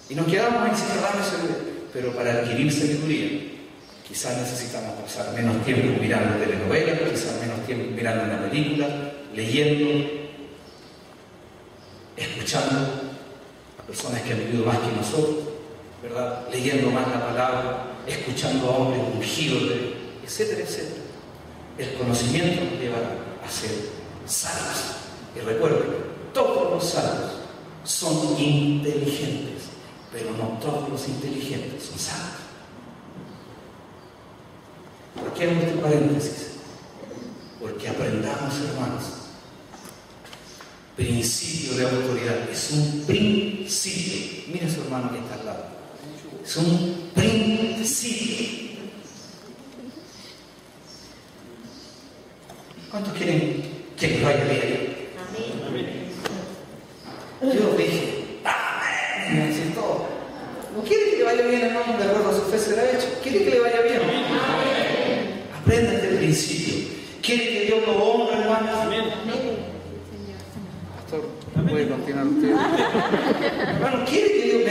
Y nos quedamos ahí sin darle sabiduría. Pero para adquirir sabiduría, quizás necesitamos pasar menos tiempo mirando telenovelas, quizás menos tiempo mirando una película, leyendo, escuchando a personas que han vivido más que nosotros, ¿verdad? Leyendo más la palabra, escuchando a hombres ungidos, etcétera, etcétera. El conocimiento nos llevará a ser sabios. Y recuerden, todos los sabios son inteligentes, pero no todos los inteligentes son sabios. ¿Por qué hago este paréntesis? Porque aprendamos, hermanos, principio de autoridad. Es un principio. Mire a su hermano que está al lado. Es un principio. ¿Cuántos quieren que les vaya bien? Amén. Yo dije, amén, me dice todo. ¿No quiere que le vaya bien, hermano, de acuerdo a su fe será hecho? ¿Quiere que le vaya bien? Amén. Aprenda este principio. ¿Quiere que Dios lo honre, hermano? Amén. Pastor, puede continuar usted. Hermano, ¿quiere que Dios,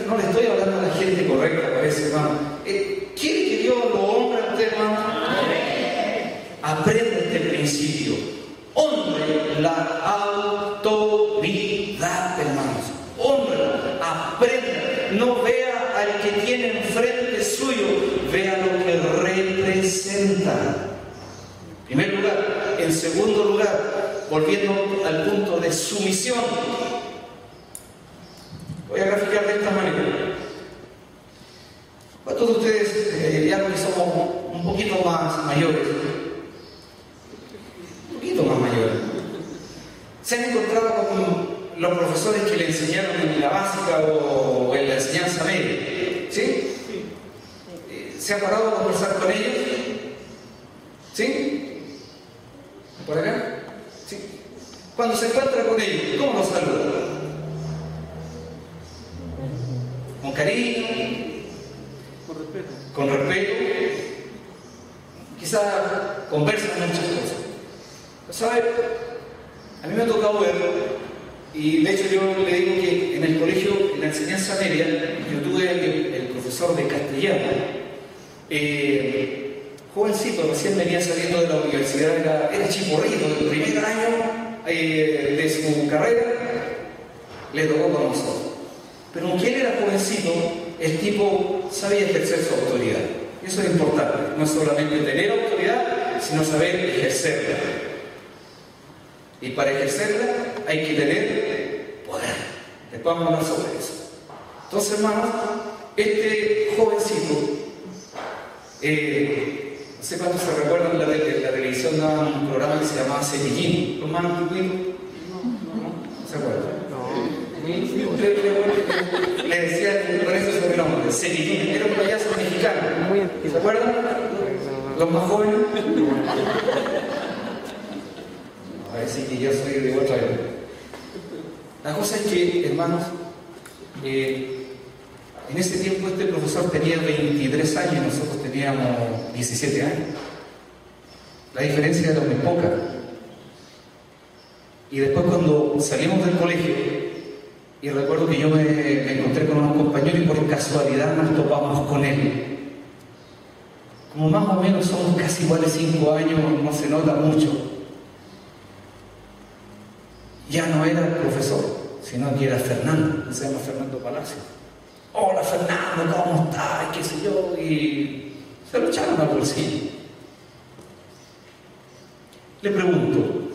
no le estoy hablando a la gente correcta, parece, hermano? ¿Quiere que Dios lo honre a usted, hermano? Amén. Aprenda este principio. Honre la autoridad, hermanos. Honre, aprenda. No vea al que tiene enfrente suyo, vea lo que representa. En primer lugar. En segundo lugar, volviendo al punto de sumisión, voy a graficar de esta manera. ¿Cuántos de ustedes, ya que somos un poquito más mayores, se han encontrado con los profesores que le enseñaron en la básica o en la enseñanza media? ¿Sí? ¿Se ha parado a conversar con ellos? ¿Sí? ¿Por acá? ¿Sí? Cuando se encuentra con ellos, ¿cómo los saluda? Con cariño, con respeto, quizás conversan muchas cosas. ¿Sabe? A mí me ha tocado verlo, y de hecho yo le digo que en el colegio, en la enseñanza media, yo tuve el profesor de castellano, jovencito, recién venía saliendo de la universidad, era chiporrito, del primer año de su carrera, le tocó con nosotros. Pero aunque él era jovencito, el tipo sabía ejercer su autoridad. Eso es importante, no es solamente tener autoridad, sino saber ejercerla. Y para ejercerla hay que tener poder. Después vamos a hablar sobre eso. Entonces, hermanos, este jovencito, no sé cuántos se recuerdan, la televisión daba un programa que se llamaba Cepillín. ¿Los hermanos Picuitos? ¿No se acuerdan? Le decían con eso sobrenombre, Cepillín, era un payaso mexicano. ¿Se acuerdan? Los más jóvenes. A ver si que yo soy de otra vez. La cosa es que, hermanos, en ese tiempo este profesor tenía 23 años y nosotros teníamos 17 años. La diferencia era muy poca. Y después cuando salimos del colegio, y recuerdo que yo me encontré con unos compañeros y por casualidad nos topamos con él. Como más o menos somos casi iguales 5 años, no se nota mucho. Ya no era el profesor, sino que era Fernando, se llama Fernando Palacio. Hola Fernando, ¿cómo estás? ¿Qué sé yo? Y se lo echaron al bolsillo. Le pregunto,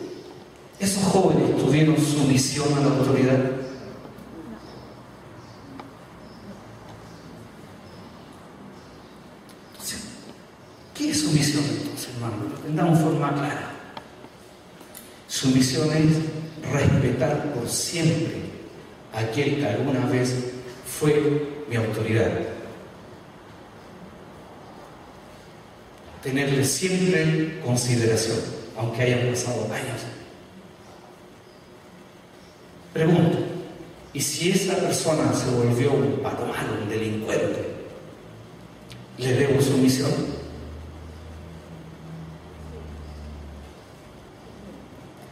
¿esos jóvenes tuvieron sumisión a la autoridad? Entonces, ¿qué es sumisión entonces, hermano? Lo tendremos forma clara. Sumisión es respetar por siempre a aquel que alguna vez fue mi autoridad. Tenerle siempre consideración, aunque hayan pasado años. Pregunto, ¿y si esa persona se volvió un pato malo, un delincuente? ¿Le debo sumisión?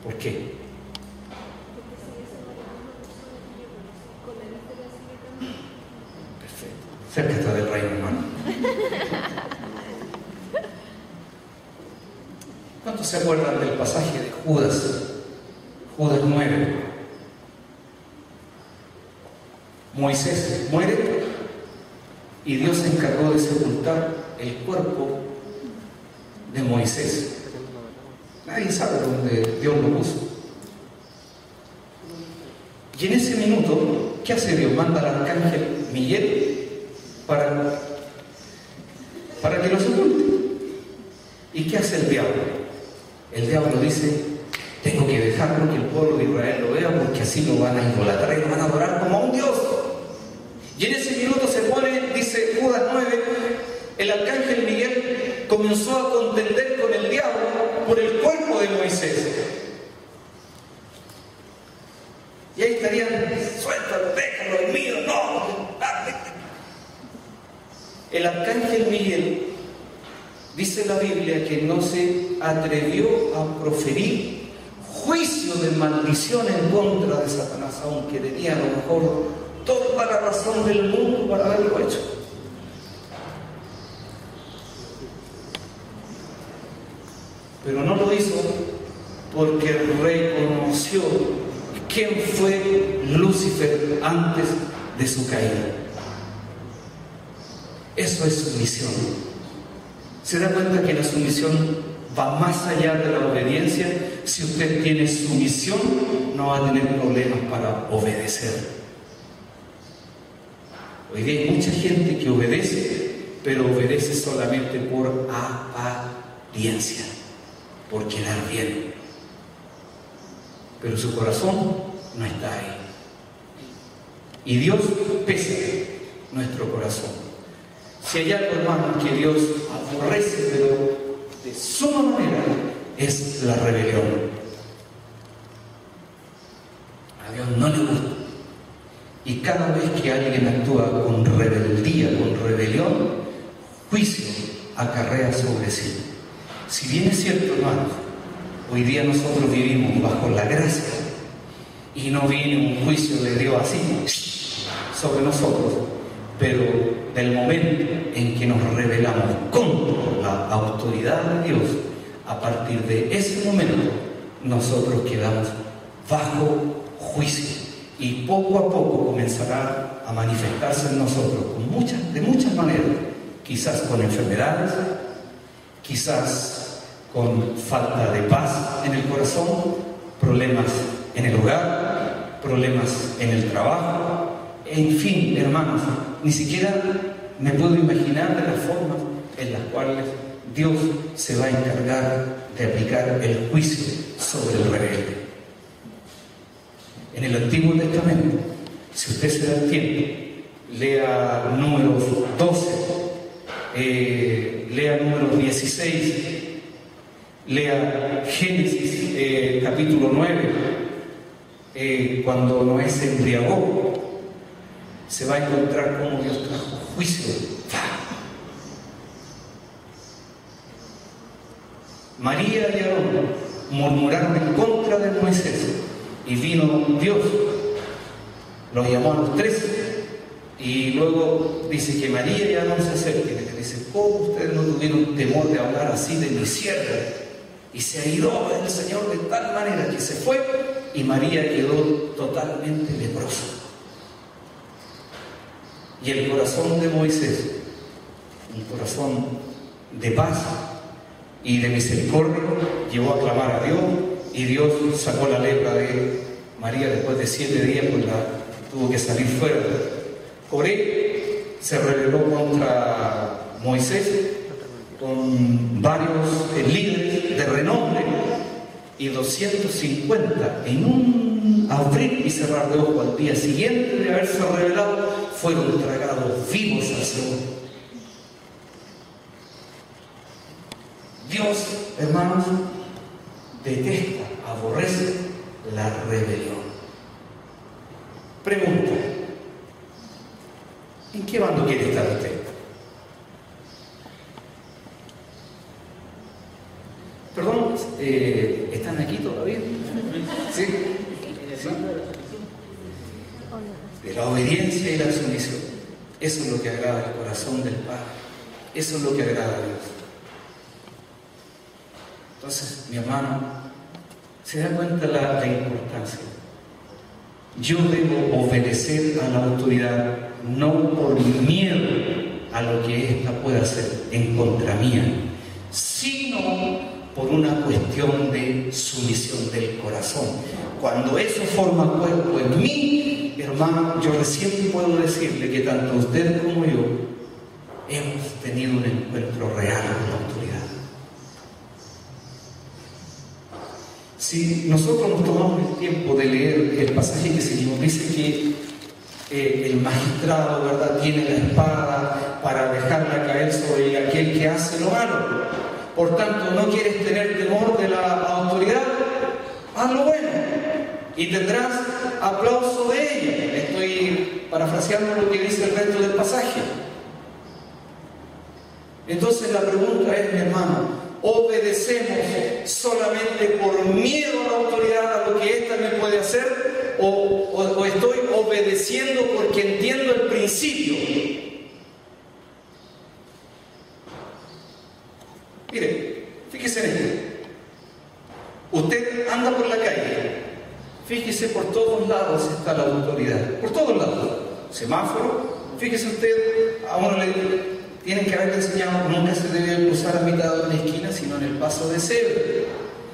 ¿Por qué? Cerca está del reino, hermano. ¿Cuántos se acuerdan del pasaje de Judas? Judas 9. Moisés muere y Dios se encargó de sepultar el cuerpo de Moisés. Nadie sabe dónde Dios lo puso. Y en ese minuto, ¿qué hace Dios? Manda al arcángel Miguel para que lo sepulte. ¿Y qué hace el diablo? El diablo dice, tengo que dejarlo que el pueblo de Israel lo vea, porque así lo van a idolatrar y lo van a adorar como a un Dios. Y en ese minuto se pone, dice Judas 9, el arcángel Miguel comenzó a contender con el diablo por el cuerpo de Moisés. Y ahí estarían, suéltalo, déjalo, es mío, no. El arcángel Miguel, dice la Biblia, que no se atrevió a proferir juicio de maldición en contra de Satanás, aunque tenía a lo mejor toda la razón del mundo para haberlo hecho. Pero no lo hizo porque reconoció quién fue Lucifer antes de su caída. Eso es sumisión. ¿Se da cuenta que la sumisión va más allá de la obediencia? Si usted tiene sumisión, no va a tener problemas para obedecer. Hoy día hay mucha gente que obedece, pero obedece solamente por apariencia, por quedar bien. Pero su corazón no está ahí. Y Dios pesa nuestro corazón. Si hay algo, hermano, que Dios aborrece, pero de suma manera, es la rebelión. alguien actúa con rebeldía, con rebelión, juicio acarrea sobre sí. Si bien es cierto, hermanos, hoy día nosotros vivimos bajo la gracia y no viene un juicio de Dios así sobre nosotros, pero del momento en que nos rebelamos contra la autoridad de Dios, a partir de ese momento nosotros quedamos bajo juicio y poco a poco comenzará a manifestarse en nosotros de muchas maneras, quizás con enfermedades, quizás con falta de paz en el corazón, problemas en el hogar, problemas en el trabajo, en fin, hermanos, ni siquiera me puedo imaginar de las formas en las cuales Dios se va a encargar de aplicar el juicio sobre el rebelde. En el Antiguo Testamento, si usted se da el tiempo, lea Números 12, lea Números 16, lea Génesis capítulo 9, cuando Noé se embriagó, se va a encontrar cómo Dios trajo juicio. María y Aarón murmuraron en contra de Moisés y vino Dios, los llamó a los tres y luego dice que María y Aarón se acercan y le dice: ¿cómo ustedes no tuvieron temor de hablar así de mi sierva? Y se airó el Señor de tal manera que se fue y María quedó totalmente leprosa. Y el corazón de Moisés, un corazón de paz y de misericordia, llevó a clamar a Dios y Dios sacó la lepra de María después de 7 días, pues tuvo que salir fuera. Coré se rebeló contra Moisés con varios líderes de renombre y 250 en un abrir y cerrar de ojos al día siguiente de haberse rebelado fueron tragados vivos al Seol. Dios, hermanos, detesta, aborrece la rebelión. Pregunta: ¿en qué bando quiere estar usted? Perdón, ¿están aquí todavía? ¿Sí? ¿Sí? De la obediencia y la sumisión. Eso es lo que agrada al corazón del Padre. Eso es lo que agrada a Dios. Entonces, mi hermano, se da cuenta la importancia. Yo debo obedecer a la autoridad, no por miedo a lo que ésta pueda hacer en contra mía, sino por una cuestión de sumisión del corazón. Cuando eso forma cuerpo en mí, hermano, yo recién puedo decirle que tanto usted como yo hemos tenido un encuentro real con la autoridad. Si nosotros nos tomamos el tiempo de leer el pasaje que seguimos, dice que el magistrado, ¿verdad?, tiene la espada para dejarla caer sobre aquel que hace lo malo. Por tanto, no quieres tener temor de la autoridad, haz lo bueno y tendrás aplauso de ella. Estoy parafraseando lo que dice el resto del pasaje. Entonces la pregunta es, mi hermano, ¿obedecemos solamente por miedo a la autoridad, a lo que ésta me puede hacer? ¿O estoy obedeciendo porque entiendo el principio? Mire, fíjese en esto. Usted anda por la calle, fíjese, por todos lados está la autoridad, por todos lados. Semáforo, fíjese usted, a uno le tienen que haberle enseñado: nunca se debe cruzar a mitad de una esquina, sino en el paso de cebra.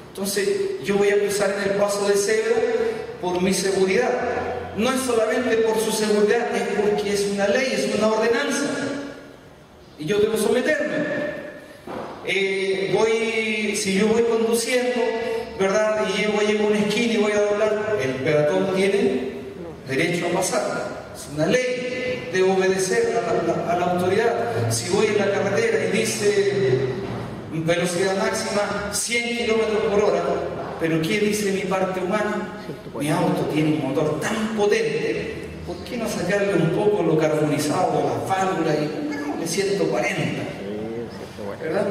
Entonces, yo voy a cruzar en el paso de cebra por mi seguridad. No es solamente por su seguridad, es porque es una ley, es una ordenanza. Y yo debo someterme. Si yo voy conduciendo, ¿verdad?, y llego a una esquina y voy a doblar, el peatón tiene derecho a pasar. Es una ley, debo obedecer a la autoridad. Si voy en la carretera y dice velocidad máxima 100 kilómetros por hora, pero ¿qué dice mi parte humana? Mi auto tiene un motor tan potente, ¿por qué no sacarle un poco lo carbonizado de las válvulas y de 140? ¿Verdad?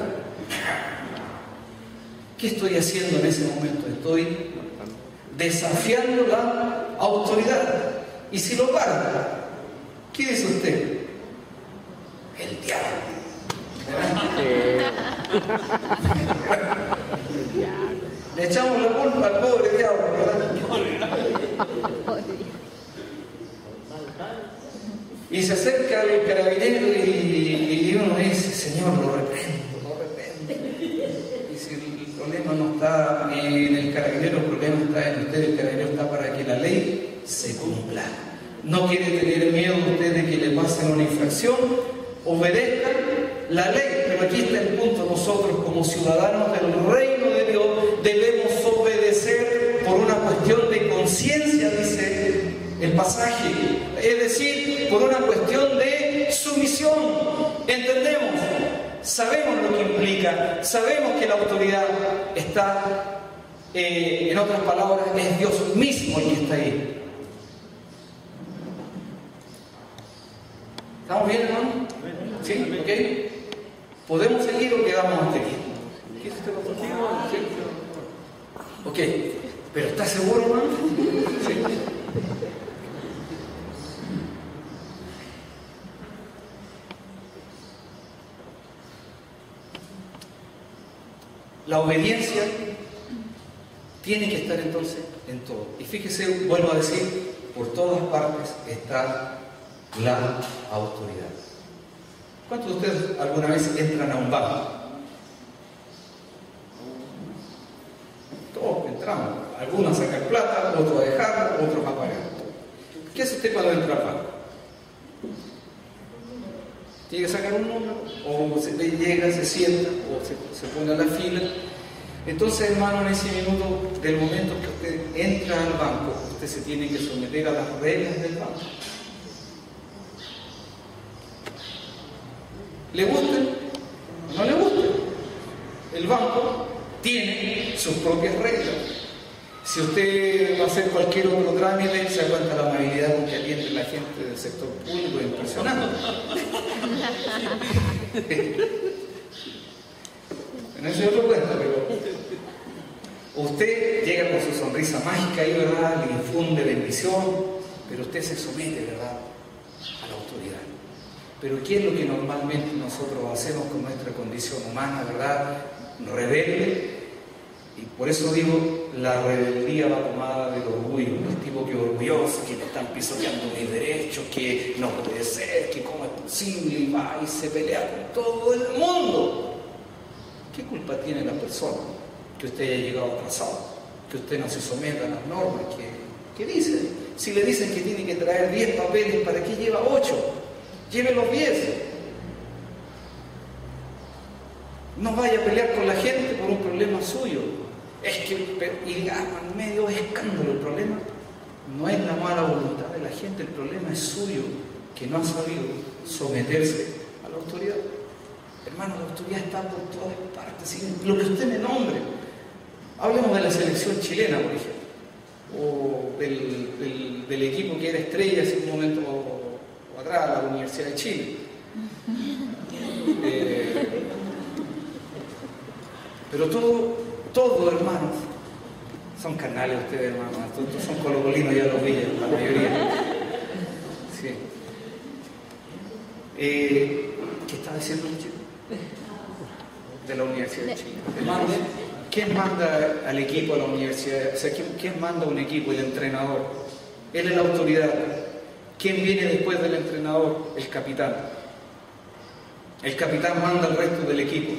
¿Qué estoy haciendo en ese momento? Estoy desafiando la autoridad. Y si lo para, ¿qué dice usted? El diablo. Le echamos la culpa al pobre diablo, ¿verdad? Y se acerca al carabinero y uno dice, Señor, lo reprendo, lo reprendo. Y si el problema no está en el carabinero, el problema está en usted, el carabinero está para que la ley se cumpla. No quiere tener miedo usted de que le pasen una infracción, obedezcan la ley, pero aquí está el punto: nosotros como ciudadanos del reino de Dios debemos obedecer por una cuestión de conciencia, dice el pasaje, es decir, por una cuestión de sumisión. Entendemos, sabemos lo que implica, sabemos que la autoridad está, en otras palabras, es Dios mismo el que está ahí. ¿Estamos bien, hermano? ¿Sí? ¿Ok? ¿Podemos seguir o quedamos hasta aquí? ¿Quieres estar contigo? Sí. Ok. ¿Pero estás seguro, hermano? Sí. La obediencia tiene que estar entonces en todo. Y fíjese, vuelvo a decir, por todas partes está la autoridad. ¿Cuántos de ustedes alguna vez entran a un banco? Todos entramos. Algunos a sacar plata, otros a dejar, otros a pagar. ¿Qué hace usted cuando entra al banco? Tiene que sacar un número, o llega, se sienta, o se pone a la fila. Entonces, hermano, en ese minuto, del momento que usted entra al banco, usted se tiene que someter a las reglas del banco. ¿Le gusta? ¿No le gusta? El banco tiene sus propias reglas. Si usted va a hacer cualquier otro trámite, se da cuenta la amabilidad con que atiende la gente del sector público, impresionante. En eso yo lo cuento, pero usted llega con su sonrisa mágica y, ¿verdad?, le infunde bendición, pero usted se somete, ¿verdad?, a la autoridad. Pero ¿qué es lo que normalmente nosotros hacemos con nuestra condición humana, ¿verdad?, rebelde? Y por eso digo, la rebeldía va tomada del orgullo. El tipo que es orgulloso, que le están pisoteando mis derechos, que no puede ser, que cómo es posible, y va y se pelea con todo el mundo. ¿Qué culpa tiene la persona que usted haya llegado atrasado? Que usted no se someta a las normas que dicen. Si le dicen que tiene que traer 10 papeles, ¿para qué lleva 8? Lleve los 10. No vaya a pelear con la gente por un problema suyo. Es que, y hagan medio escándalo. El problema no es la mala voluntad de la gente, el problema es suyo, que no ha sabido someterse a la autoridad. Hermano, la autoridad está por todas partes. Lo que usted me nombre. Hablemos de la selección chilena, por ejemplo, o del equipo que era estrella hace un momento atrás, la Universidad de Chile. Pero todo, hermanos, son carnales ustedes, hermanos, todos son colocolinos, ya los vi, la mayoría. Sí. ¿Qué está diciendo el chico? De la Universidad de Chile. Hermanos, ¿quién manda al equipo a la universidad? O sea, ¿quién manda a un equipo? El entrenador. Él es la autoridad. ¿Quién viene después del entrenador? El capitán. El capitán manda al resto del equipo.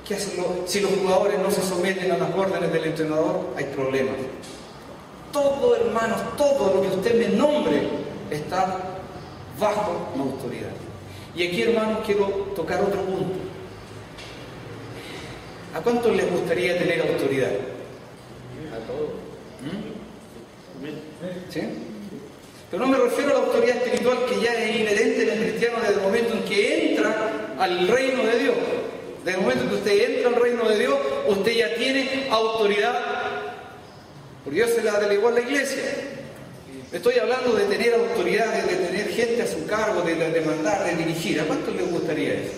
¿Qué hacen si los jugadores no se someten a las órdenes del entrenador? Hay problemas. Todo, hermanos, todo lo que usted me nombre está bajo la autoridad. Y aquí, hermanos, quiero tocar otro punto. ¿A cuántos les gustaría tener autoridad? A todos. ¿Sí? Pero no me refiero a la autoridad espiritual que ya es inherente en el cristiano desde el momento en que entra al reino de Dios. Desde el momento en que usted entra al reino de Dios, usted ya tiene autoridad. Porque Dios se la delegó a la iglesia. Estoy hablando de tener autoridad, de tener gente a su cargo, de mandar, de dirigir. ¿A cuántos les gustaría eso?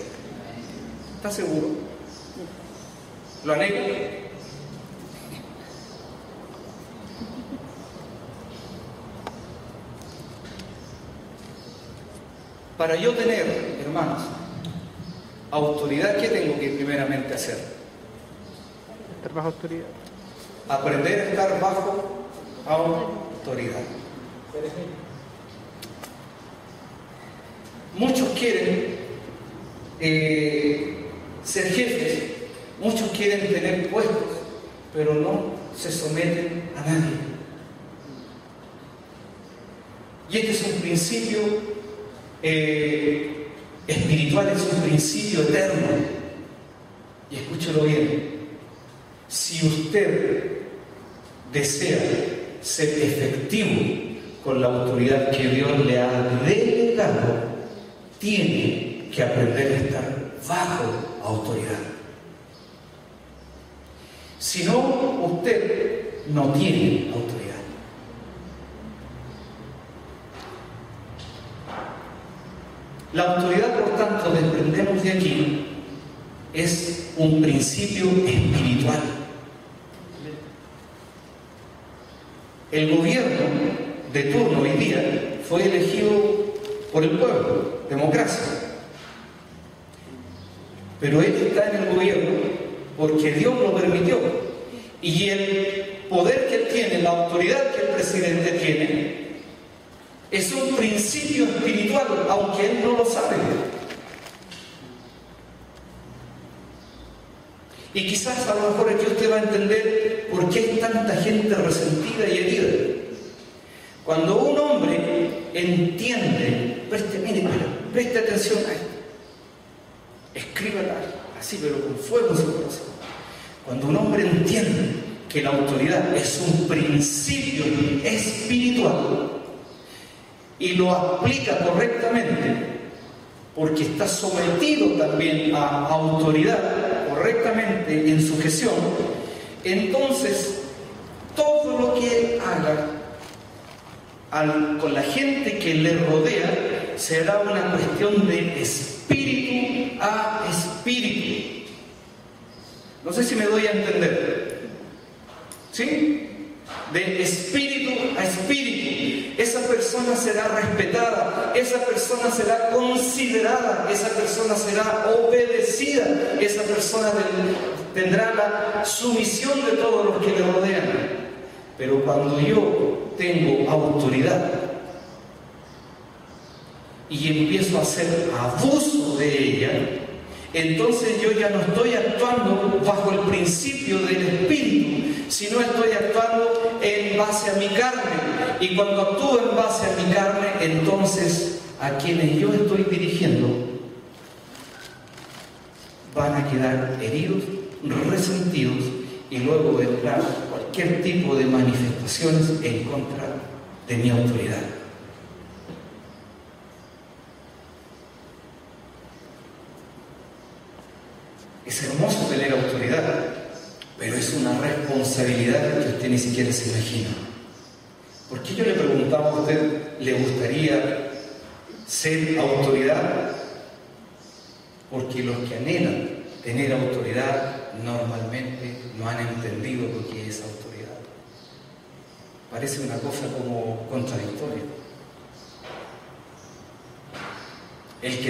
¿Está seguro? ¿Lo anhelo? Para yo tener, hermanos, autoridad, ¿qué tengo que primeramente hacer? Estar bajo autoridad. Aprender a estar bajo autoridad. Muchos quieren ser jefes, muchos quieren tener puestos, pero no se someten a nadie. Y este es un principio espiritual, es un principio eterno. Y escúchelo bien, si usted desea ser efectivo con la autoridad que Dios le ha delegado, tiene que aprender a estar bajo autoridad. Si no, usted no tiene autoridad. La autoridad, por tanto, desprendemos de aquí, es un principio espiritual. El gobierno de turno hoy día fue elegido por el pueblo, democracia. Pero él está en el gobierno porque Dios lo permitió. Y el poder que él tiene, la autoridad que el presidente tiene, es un principio espiritual, aunque él no lo sabe. Y quizás a lo mejor aquí usted va a entender por qué hay tanta gente resentida y herida. Cuando un hombre entiende, preste atención a esto, escríbala así, pero con fuego en su corazón. Cuando un hombre entiende que la autoridad es un principio espiritual y lo aplica correctamente, porque está sometido también a autoridad correctamente en sujeción, entonces todo lo que él haga con la gente que le rodea será una cuestión de espíritu a espíritu. No sé si me doy a entender. ¿Sí? De espíritu a espíritu. Esa persona será respetada, esa persona será considerada, esa persona será obedecida, esa persona tendrá la sumisión de todos los que le rodean. Pero cuando yo tengo autoridad y empiezo a hacer abuso de ella, entonces yo ya no estoy actuando bajo el principio del espíritu, sino estoy actuando en base a mi carne. Y cuando actúo en base a mi carne, entonces a quienes yo estoy dirigiendo van a quedar heridos, resentidos, y luego vendrá cualquier tipo de manifestaciones en contra de mi autoridad. Es hermoso tener autoridad, pero es una responsabilidad que usted ni siquiera se imagina. ¿Por qué yo le preguntaba a usted, ¿le gustaría ser autoridad? Porque los que anhelan tener autoridad normalmente no han entendido lo que es autoridad. Parece una cosa como contradictoria. El que